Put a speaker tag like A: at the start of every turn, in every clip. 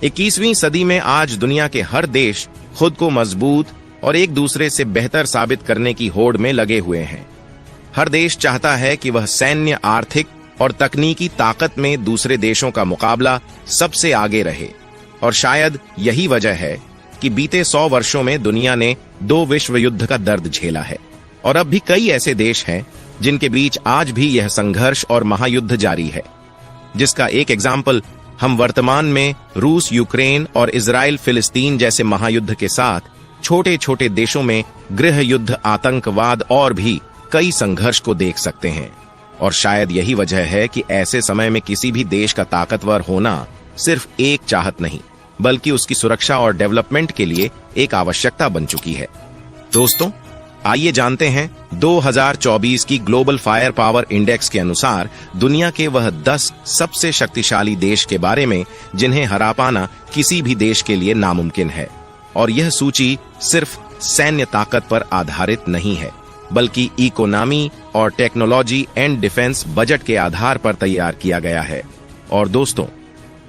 A: 21वीं सदी में आज दुनिया के हर देश खुद को मजबूत और एक दूसरे से बेहतर साबित करने की होड़ में लगे हुए हैं। हर देश चाहता है कि वह सैन्य, आर्थिक और तकनीकी ताकत में दूसरे देशों का मुकाबला सबसे आगे रहे। और शायद यही वजह है कि बीते 100 वर्षों में दुनिया ने 2 विश्व युद्ध का दर्द झेला है और अब भी कई ऐसे देश हैं जिनके बीच आज भी यह संघर्ष और महायुद्ध जारी है, जिसका एक एग्जाम्पल हम वर्तमान में रूस, यूक्रेन और इजराइल फिलिस्तीन जैसे महायुद्ध के साथ छोटे छोटे देशों में गृह युद्ध, आतंकवाद और भी कई संघर्ष को देख सकते हैं। और शायद यही वजह है कि ऐसे समय में किसी भी देश का ताकतवर होना सिर्फ एक चाहत नहीं, बल्कि उसकी सुरक्षा और डेवलपमेंट के लिए एक आवश्यकता बन चुकी है। दोस्तों, आइए जानते हैं 2024 की ग्लोबल फायर पावर इंडेक्स के अनुसार दुनिया के वह 10 सबसे शक्तिशाली देश के बारे में जिन्हें हरा पाना किसी भी देश के लिए नामुमकिन है। और यह सूची सिर्फ सैन्य ताकत पर आधारित नहीं है, बल्कि इकोनॉमी और टेक्नोलॉजी एंड डिफेंस बजट के आधार पर तैयार किया गया है। और दोस्तों,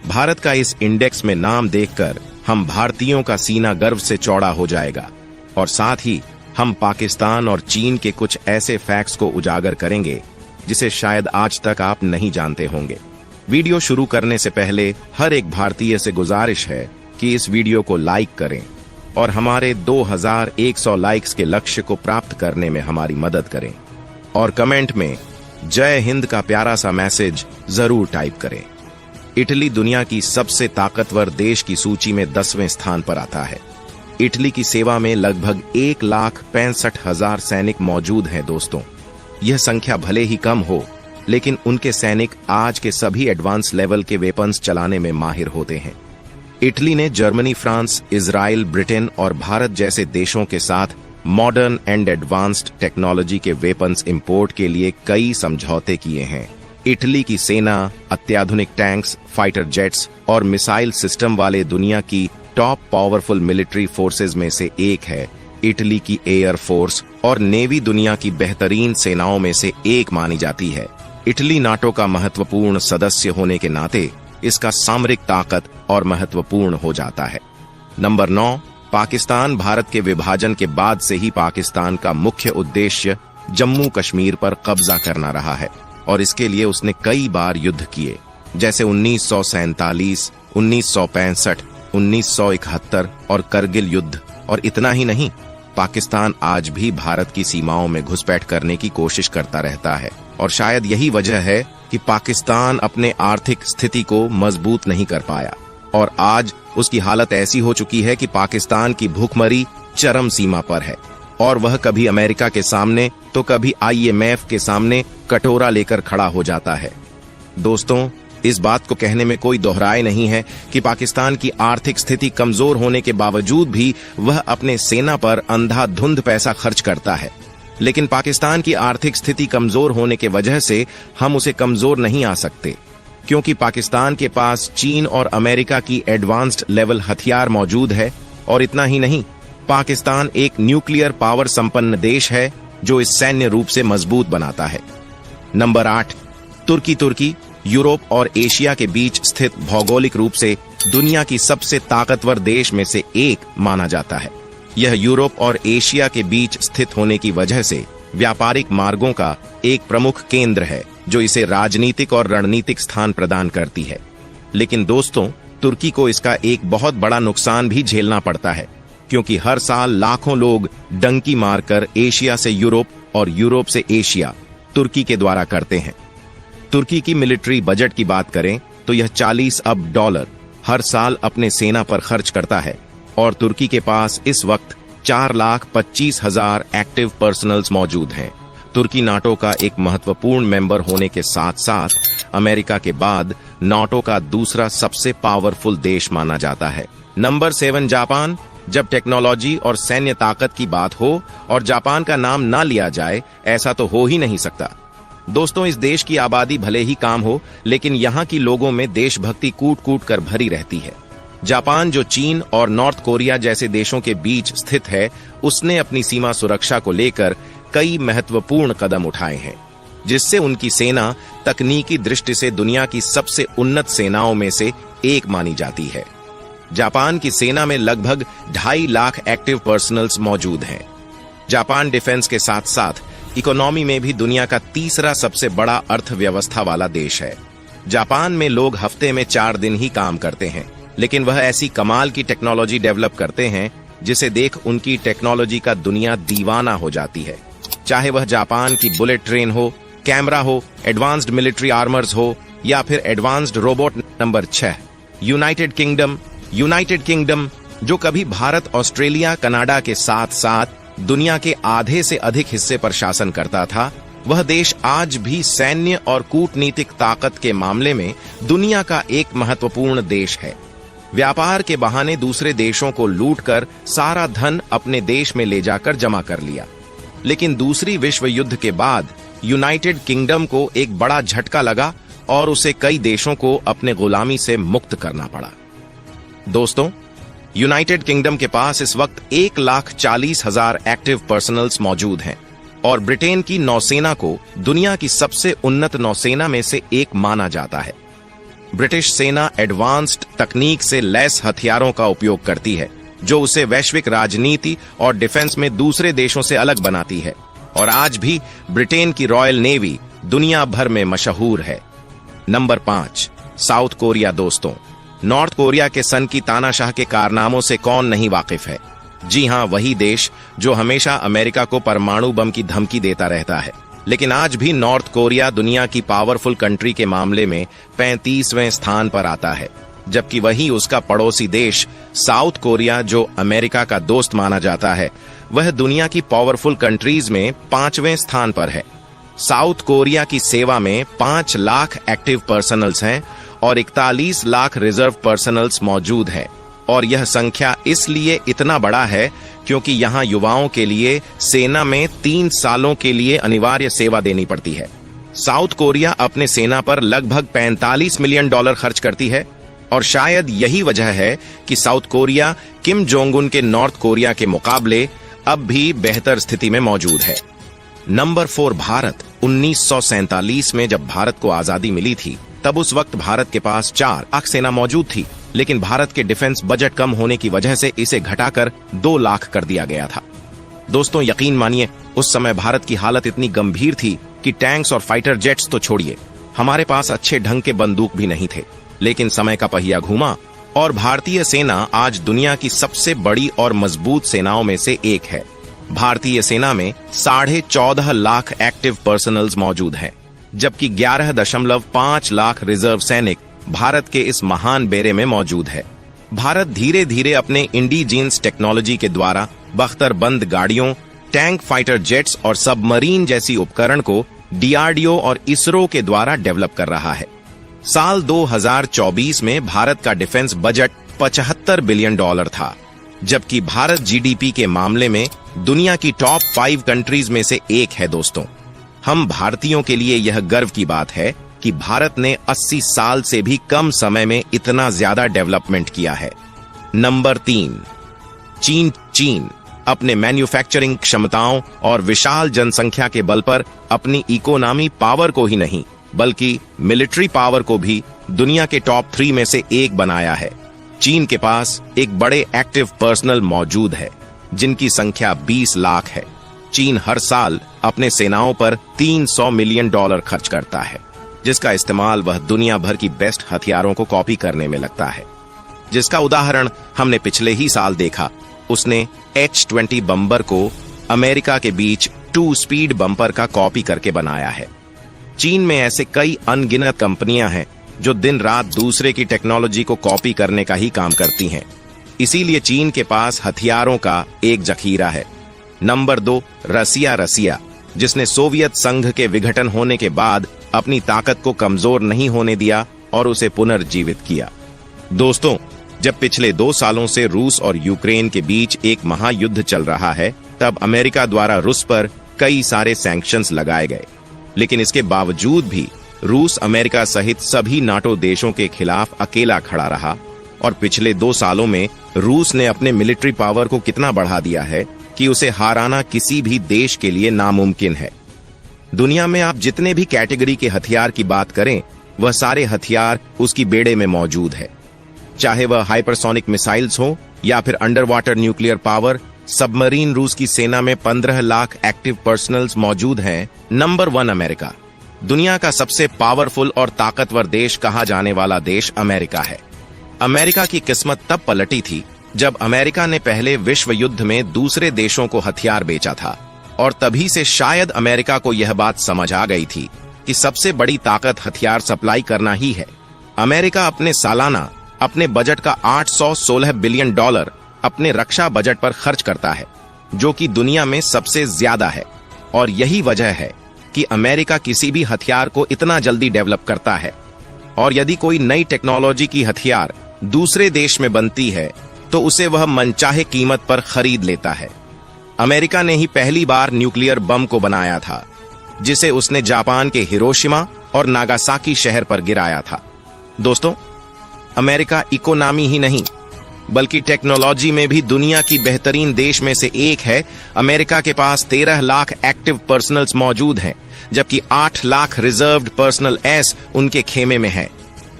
A: भारत का इस इंडेक्स में नाम देखकर हम भारतीयों का सीना गर्व से चौड़ा हो जाएगा। और साथ ही हम पाकिस्तान और चीन के कुछ ऐसे फैक्ट्स को उजागर करेंगे जिसे शायद आज तक आप नहीं जानते होंगे। वीडियो शुरू करने से पहले हर एक भारतीय से गुजारिश है कि इस वीडियो को लाइक करें और हमारे 2100 लाइक्स के लक्ष्य को प्राप्त करने में हमारी मदद करें। और कमेंट में जय हिंद का प्यारा सा मैसेज जरूर टाइप करें। इटली दुनिया की सबसे ताकतवर देश की सूची में 10वें स्थान पर आता है। इटली की सेवा में लगभग 1,65,000 सैनिक मौजूद हैं। दोस्तों, यह संख्या भले ही कम हो, लेकिन उनके सैनिक आज के सभी एडवांस लेवल के वेपन्स चलाने में माहिर होते हैं। इटली ने जर्मनी, फ्रांस, इजराइल, ब्रिटेन और भारत जैसे देशों के साथ मॉडर्न एंड एडवांस्ड टेक्नोलॉजी के वेपन्स इंपोर्ट के लिए कई समझौते किए हैं। इटली की सेना अत्याधुनिक टैंक्स, फाइटर जेट्स और मिसाइल सिस्टम वाले दुनिया की टॉप पावरफुल मिलिट्री फोर्सेज में से एक है। इटली की एयर फोर्स और नेवी दुनिया की बेहतरीन सेनाओं में से एक मानी जाती है। इटली नाटो का महत्वपूर्ण सदस्य होने के नाते इसका सामरिक ताकत और महत्वपूर्ण हो जाता है। नंबर 9, पाकिस्तान भारत के विभाजन के बाद से ही पाकिस्तान का मुख्य उद्देश्य जम्मू कश्मीर पर कब्जा करना रहा है और इसके लिए उसने कई बार युद्ध किए, जैसे 1947, 1965, 1971 और करगिल युद्ध। और इतना ही नहीं, पाकिस्तान आज भी भारत की सीमाओं में घुसपैठ करने की कोशिश करता रहता है। और शायद यही वजह है कि पाकिस्तान अपने आर्थिक स्थिति को मजबूत नहीं कर पाया और आज उसकी हालत ऐसी हो चुकी है कि पाकिस्तान की भूखमरी चरम सीमा पर है और वह कभी अमेरिका के सामने तो कभी IMF के सामने कटोरा लेकर खड़ा हो जाता है। दोस्तों, इस बात को कहने में कोई दोहराए नहीं है कि पाकिस्तान की आर्थिक स्थिति कमजोर होने के बावजूद भी वह अपने सेना पर अंधाधुंध पैसा खर्च करता है। लेकिन पाकिस्तान की आर्थिक स्थिति कमजोर होने के वजह से हम उसे कमजोर नहीं आ सकते, क्योंकि पाकिस्तान के पास चीन और अमेरिका की एडवांस्ड लेवल हथियार मौजूद है। और इतना ही नहीं, पाकिस्तान एक न्यूक्लियर पावर संपन्न देश है जो इस सैन्य रूप से मजबूत बनाता है। नंबर 8, तुर्की यूरोप और एशिया के बीच स्थित भौगोलिक रूप से दुनिया की सबसे ताकतवर देश में से एक माना जाता है। यह यूरोप और एशिया के बीच स्थित होने की वजह से व्यापारिक मार्गों का एक प्रमुख केंद्र है, जो इसे राजनीतिक और रणनीतिक स्थान प्रदान करती है। लेकिन दोस्तों, तुर्की को इसका एक बहुत बड़ा नुकसान भी झेलना पड़ता है, क्योंकि हर साल लाखों लोग डंकी मारकर एशिया से यूरोप और यूरोप से एशिया तुर्की के द्वारा करते हैं। तुर्की की मिलिट्री बजट की बात करें तो यह $40 अरब हर साल अपने सेना पर खर्च करता है और तुर्की के पास इस वक्त 4,25,000 एक्टिव पर्सनल्स मौजूद हैं। तुर्की नाटो का एक महत्वपूर्ण मेंबर होने के साथ साथ अमेरिका के बाद नाटो का दूसरा सबसे पावरफुल देश माना जाता है। Number 7, Japan. जब टेक्नोलॉजी और सैन्य ताकत की बात हो और जापान का नाम ना लिया जाए, ऐसा तो हो ही नहीं सकता। दोस्तों, इस देश की आबादी भले ही कम हो, लेकिन यहाँ की लोगों में देशभक्ति कूट कूट कर भरी रहती है। जापान, जो चीन और नॉर्थ कोरिया जैसे देशों के बीच स्थित है, उसने अपनी सीमा सुरक्षा को लेकर कई महत्वपूर्ण कदम उठाए हैं, जिससे उनकी सेना तकनीकी दृष्टि से दुनिया की सबसे उन्नत सेनाओं में से एक मानी जाती है। जापान की सेना में लगभग 2.5 लाख एक्टिव पर्सनल्स मौजूद हैं। जापान डिफेंस के साथ साथ इकोनॉमी में भी दुनिया का तीसरा सबसे बड़ा अर्थव्यवस्था वाला देश है। जापान में लोग हफ्ते में 4 दिन ही काम करते हैं, लेकिन वह ऐसी कमाल की टेक्नोलॉजी डेवलप करते हैं जिसे देख उनकी टेक्नोलॉजी का दुनिया दीवाना हो जाती है। चाहे वह जापान की बुलेट ट्रेन हो, कैमरा हो, एडवांस्ड मिलिट्री आर्मर्स हो या फिर advanced robot. Number 6, United kingdom जो कभी भारत, ऑस्ट्रेलिया, कनाडा के साथ साथ दुनिया के आधे से अधिक हिस्से पर शासन करता था, वह देश आज भी सैन्य और कूटनीतिक ताकत के मामले में दुनिया का एक महत्वपूर्ण देश है। व्यापार के बहाने दूसरे देशों को लूटकर सारा धन अपने देश में ले जाकर जमा कर लिया। लेकिन दूसरी विश्व युद्ध के बाद यूनाइटेड किंगडम को एक बड़ा झटका लगा और उसे कई देशों को अपने गुलामी से मुक्त करना पड़ा। दोस्तों, यूनाइटेड किंगडम के पास इस वक्त 1,40,000 एक्टिव पर्सनल्स मौजूद हैं और ब्रिटेन की नौसेना को दुनिया की सबसे उन्नत नौसेना में से एक माना जाता है। ब्रिटिश सेना एडवांस्ड तकनीक से लैस हथियारों का उपयोग करती है, जो उसे वैश्विक राजनीति और डिफेंस में दूसरे देशों से अलग बनाती है। और आज भी ब्रिटेन की रॉयल नेवी दुनिया भर में मशहूर है। Number 5, south Korea. दोस्तों, नॉर्थ कोरिया के सन की तानाशाह के कारनामों से कौन नहीं वाकिफ है। जी हां, वही देश जो हमेशा अमेरिका को परमाणु बम की धमकी देता रहता है। लेकिन आज भी नॉर्थ कोरिया दुनिया की पावरफुल कंट्री के मामले में 35वें स्थान पर आता है, जबकि वही उसका पड़ोसी देश साउथ कोरिया, जो अमेरिका का दोस्त माना जाता है, वह दुनिया की पावरफुल कंट्रीज में 5वें स्थान पर है। साउथ कोरिया की सेवा में 5 लाख एक्टिव पर्सनल्स हैं और 41 लाख रिजर्व पर्सनल्स मौजूद हैं। और यह संख्या इसलिए इतना बड़ा है क्योंकि यहां युवाओं के लिए सेना में 3 सालों के लिए अनिवार्य सेवा देनी पड़ती है। साउथ कोरिया अपने सेना पर लगभग $45 मिलियन खर्च करती है और शायद यही वजह है कि south Korea Kim Jong Un के नॉर्थ कोरिया के मुकाबले अब भी बेहतर स्थिति में मौजूद है। नंबर 4, भारत। 1947 में जब भारत को आजादी मिली थी, तब उस वक्त भारत के पास 4 लाख सेना मौजूद थी, लेकिन भारत के डिफेंस बजट कम होने की वजह से इसे घटाकर 2 लाख कर दिया गया था। दोस्तों, यकीन मानिए, उस समय भारत की हालत इतनी गंभीर थी कि टैंक्स और फाइटर जेट्स तो छोड़िए, हमारे पास अच्छे ढंग के बंदूक भी नहीं थे। लेकिन समय का पहिया घूमा और भारतीय सेना आज दुनिया की सबसे बड़ी और मजबूत सेनाओं में से एक है। भारतीय सेना में 14.5 लाख एक्टिव पर्सनल्स मौजूद हैं, जबकि 11.5 लाख रिजर्व सैनिक भारत के इस महान बेड़े में मौजूद है। भारत धीरे धीरे अपने इंडिजीन्स टेक्नोलॉजी के द्वारा बख्तरबंद गाड़ियों, टैंक, फाइटर जेट्स और सबमरीन जैसी उपकरण को डीआरडीओ और इसरो के द्वारा डेवलप कर रहा है। साल 2024 में भारत का डिफेंस बजट $75 बिलियन था, जबकि भारत जीडीपी के मामले में दुनिया की टॉप 5 कंट्रीज में से एक है। दोस्तों, हम भारतीयों के लिए यह गर्व की बात है कि भारत ने 80 साल से भी कम समय में इतना ज्यादा डेवलपमेंट किया है। नंबर 3, चीन अपने मैन्युफैक्चरिंग क्षमताओं और विशाल जनसंख्या के बल पर अपनी इकोनॉमी पावर को ही नहीं बल्कि मिलिट्री पावर को भी दुनिया के टॉप 3 में से एक बनाया है। चीन के पास एक बड़े एक्टिव पर्सनल मौजूद है, जिनकी संख्या 20 लाख है। चीन हर साल अपने सेनाओं पर $300 मिलियन खर्च करता है, जिसका इस्तेमाल वह दुनिया भर की बेस्ट हथियारों को कॉपी करने में लगता है, जिसका उदाहरण हमने पिछले ही साल देखा। उसने H-20 बम्बर को अमेरिका के बीच 2 स्पीड बम्पर का कॉपी करके बनाया है। चीन में ऐसे कई अनगिनत कंपनियां हैं जो दिन रात दूसरे की टेक्नोलॉजी को कॉपी करने का ही काम करती हैं। इसीलिए चीन के पास हथियारों का एक जखीरा है। नंबर 2, रसिया, जिसने सोवियत संघ के विघटन होने के बाद अपनी ताकत को कमजोर नहीं होने दिया और उसे पुनर्जीवित किया। दोस्तों, जब पिछले 2 सालों से रूस और यूक्रेन के बीच एक महायुद्ध चल रहा है, तब अमेरिका द्वारा रूस पर कई सारे सैंक्शंस लगाए गए, लेकिन इसके बावजूद भी रूस अमेरिका सहित सभी नाटो देशों के खिलाफ अकेला खड़ा रहा। और पिछले 2 सालों में रूस ने अपने मिलिट्री पावर को कितना बढ़ा दिया है कि उसे हराना किसी भी देश के लिए नामुमकिन है। दुनिया में आप जितने भी कैटेगरी के हथियार की बात करें, वह सारे हथियार उसकी बेड़े में मौजूद है। चाहे वह हाइपरसोनिक मिसाइल्स हो या फिर under water nuclear power, submarine. रूस की सेना में 15 लाख एक्टिव पर्सनल्स मौजूद हैं। Number 1 America. दुनिया का सबसे पावरफुल और ताकतवर देश कहा जाने वाला देश अमेरिका है। अमेरिका की किस्मत तब पलटी थी जब अमेरिका ने पहले विश्व युद्ध में दूसरे देशों को हथियार बेचा था, और तभी से शायद अमेरिका को यह बात समझ आ गई थी कि सबसे बड़ी ताकत हथियार सप्लाई करना ही है। अमेरिका अपने सालाना अपने बजट का $816 बिलियन अपने रक्षा बजट पर खर्च करता है, जो कि दुनिया में सबसे ज्यादा है। और यही वजह है कि अमेरिका किसी भी हथियार को इतना जल्दी डेवलप करता है। और यदि कोई नई टेक्नोलॉजी की हथियार दूसरे देश में बनती है तो उसे वह मनचाहे कीमत पर खरीद लेता है। अमेरिका ने ही पहली बार न्यूक्लियर बम को बनाया था, जिसे उसने जापान के हिरोशिमा और नागासाकी शहर पर गिराया था। दोस्तों, अमेरिका इकोनॉमी ही नहीं बल्कि टेक्नोलॉजी में भी दुनिया की बेहतरीन देश में से एक है। अमेरिका के पास 13 लाख एक्टिव पर्सनल्स मौजूद हैं, जबकि 8 लाख रिजर्व्ड पर्सनल एस उनके खेमे में है।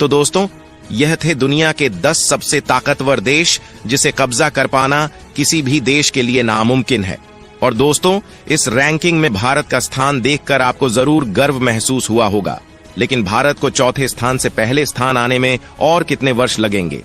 A: तो दोस्तों, यह थे दुनिया के 10 सबसे ताकतवर देश जिसे कब्जा कर पाना किसी भी देश के लिए नामुमकिन है। और दोस्तों, इस रैंकिंग में भारत का स्थान देखकर आपको जरूर गर्व महसूस हुआ होगा, लेकिन भारत को चौथे स्थान से पहले स्थान आने में और कितने वर्ष लगेंगे?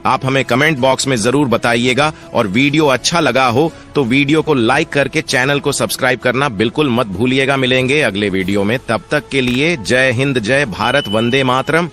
A: आप हमें कमेंट बॉक्स में जरूर बताइएगा। और वीडियो अच्छा लगा हो तो वीडियो को लाइक करके चैनल को सब्सक्राइब करना बिल्कुल मत भूलिएगा। मिलेंगे अगले वीडियो में, तब तक के लिए जय हिंद, जय भारत, वंदे मातरम।